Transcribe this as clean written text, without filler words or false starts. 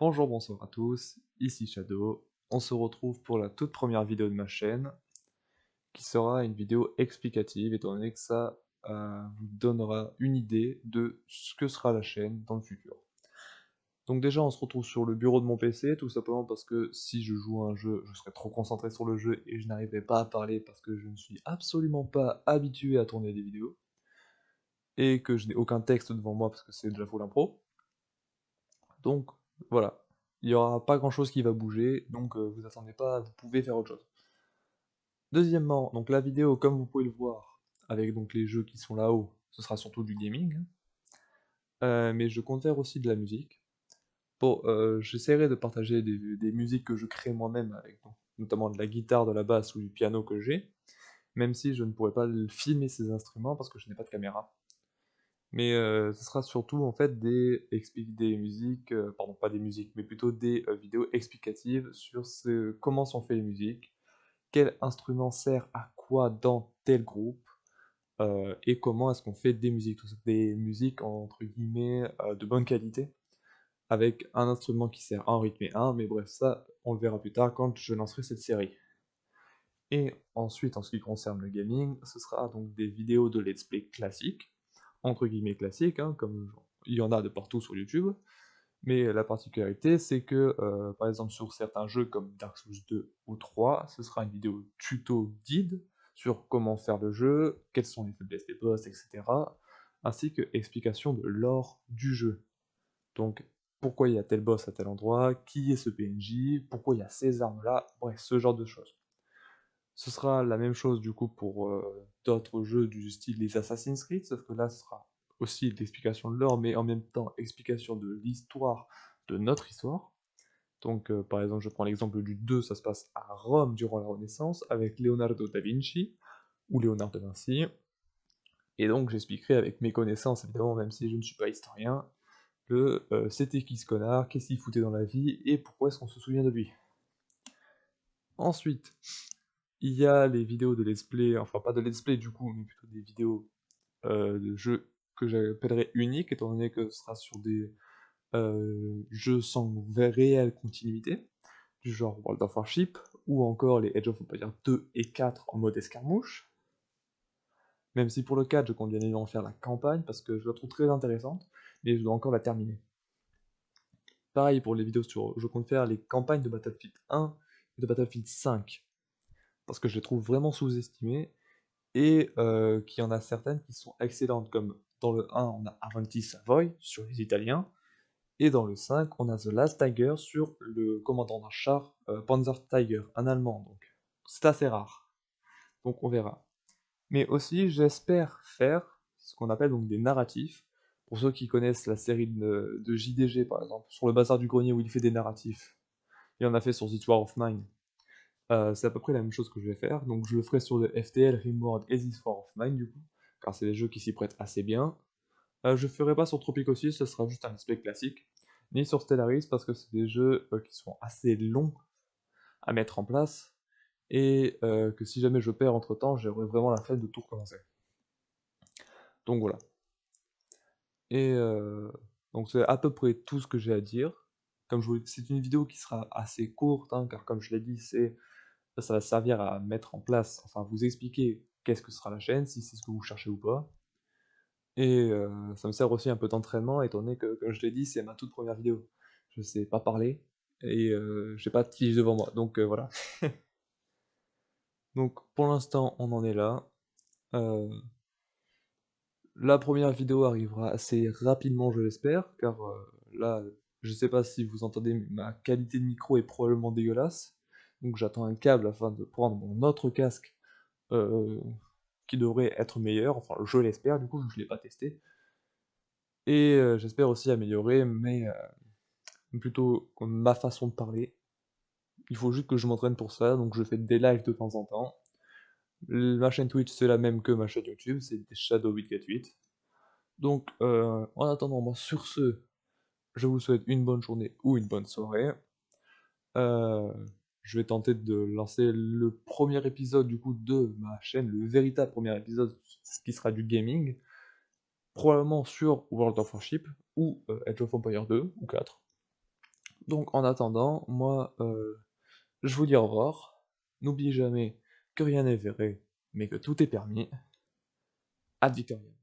Bonjour, bonsoir à tous, ici Shadow. On se retrouve pour la toute première vidéo de ma chaîne, qui sera une vidéo explicative, étant donné que ça vous donnera une idée de ce que sera la chaîne dans le futur. Donc déjà, on se retrouve sur le bureau de mon PC, tout simplement parce que si je joue à un jeu, je serai trop concentré sur le jeu et je n'arriverai pas à parler parce que je ne suis absolument pas habitué à tourner des vidéos, et que je n'ai aucun texte devant moi parce que c'est de la full impro. Donc voilà, il n'y aura pas grand chose qui va bouger, donc vous attendez pas, vous pouvez faire autre chose. Deuxièmement, donc la vidéo, comme vous pouvez le voir, avec donc les jeux qui sont là-haut, ce sera surtout du gaming, hein. Mais je compte faire aussi de la musique. Bon, j'essaierai de partager des musiques que je crée moi-même, avec donc, notamment de la guitare, de la basse ou du piano que j'ai, même si je ne pourrai pas filmer ces instruments parce que je n'ai pas de caméra. Mais ce sera surtout en fait des musiques, pardon, pas des musiques, mais plutôt des vidéos explicatives sur comment sont faites les musiques, quel instrument sert à quoi dans tel groupe, et comment est-ce qu'on fait des musiques, tout ça, des musiques entre guillemets de bonne qualité, avec un instrument qui sert à en rythmer un, mais bref, ça on le verra plus tard quand je lancerai cette série. Et ensuite, en ce qui concerne le gaming, ce sera donc des vidéos de let's play classiques, entre guillemets classiques, hein, comme il y en a de partout sur YouTube, mais la particularité c'est que, par exemple sur certains jeux comme Dark Souls 2 ou 3, ce sera une vidéo tuto guide sur comment faire le jeu, quelles sont les faiblesses des boss, etc. Ainsi que explication de lore du jeu. Donc, pourquoi il y a tel boss à tel endroit, qui est ce PNJ, pourquoi il y a ces armes là, bref, ce genre de choses. Ce sera la même chose du coup pour d'autres jeux du style les Assassin's Creed, sauf que là ce sera aussi l'explication de l'or, mais en même temps explication de l'histoire, de notre histoire. Donc par exemple, je prends l'exemple du 2, ça se passe à Rome durant la Renaissance, avec Leonardo da Vinci, ou Léonard de Vinci, et donc j'expliquerai avec mes connaissances, évidemment, même si je ne suis pas historien, que c'était qui ce connard, qu'est-ce qu'il foutait dans la vie, et pourquoi est-ce qu'on se souvient de lui. Ensuite, il y a les vidéos de let's play, enfin pas de let's play du coup, mais plutôt des vidéos de jeux que j'appellerais uniques, étant donné que ce sera sur des jeux sans réelle continuité, du genre World of Warship, ou encore les Age of Empires 2 et 4 en mode escarmouche, même si pour le 4 je compte bien évidemment faire la campagne, parce que je la trouve très intéressante, mais je dois encore la terminer. Pareil pour les vidéos sur... Je compte faire les campagnes de Battlefield 1 et de Battlefield 5, parce que je les trouve vraiment sous-estimées, et qu'il y en a certaines qui sont excellentes, comme dans le 1, on a Avanti Savoy sur les Italiens, et dans le 5, on a The Last Tiger sur le commandant d'un char Panzer Tiger, un Allemand, donc c'est assez rare, donc on verra. Mais aussi, j'espère faire ce qu'on appelle donc des narratifs, pour ceux qui connaissent la série de JDG par exemple, sur le bazar du grenier où il fait des narratifs, il en a fait sur The War of Mine. C'est à peu près la même chose que je vais faire, donc je le ferai sur le FTL, Rimworld et This War of Mine du coup, car c'est des jeux qui s'y prêtent assez bien. Je ferai pas sur Tropico 6, ce sera juste un display classique, ni sur Stellaris parce que c'est des jeux qui sont assez longs à mettre en place, et que si jamais je perds entre temps, j'aurai vraiment la flemme de tout recommencer. Donc voilà. Et donc c'est à peu près tout ce que j'ai à dire. Comme c'est une vidéo qui sera assez courte, hein, car comme je l'ai dit, ça va servir à mettre en place, enfin vous expliquer qu'est-ce que sera la chaîne, si c'est ce que vous cherchez ou pas. Et ça me sert aussi un peu d'entraînement, étant donné que, comme je l'ai dit, c'est ma toute première vidéo. Je sais pas parler, et j'ai pas de tige devant moi, donc voilà. Donc pour l'instant, on en est là. Euh, la première vidéo arrivera assez rapidement, je l'espère, car là, je sais pas si vous entendez, mais ma qualité de micro est probablement dégueulasse. Donc j'attends un câble afin de prendre mon autre casque euh, qui devrait être meilleur, enfin je l'espère, du coup je ne l'ai pas testé. Et j'espère aussi améliorer plutôt ma façon de parler. Il faut juste que je m'entraîne pour ça, donc je fais des lives de temps en temps. Ma chaîne Twitch c'est la même que ma chaîne YouTube, c'est Shadow848. Donc en attendant, moi sur ce, je vous souhaite une bonne journée ou une bonne soirée. Euh, je vais tenter de lancer le premier épisode du coup de ma chaîne, le véritable premier épisode, ce qui sera du gaming, probablement sur World of Warship ou Age of Empires 2 ou 4. Donc en attendant, moi, je vous dis au revoir. N'oubliez jamais que rien n'est verré, mais que tout est permis. Ad Victoriam.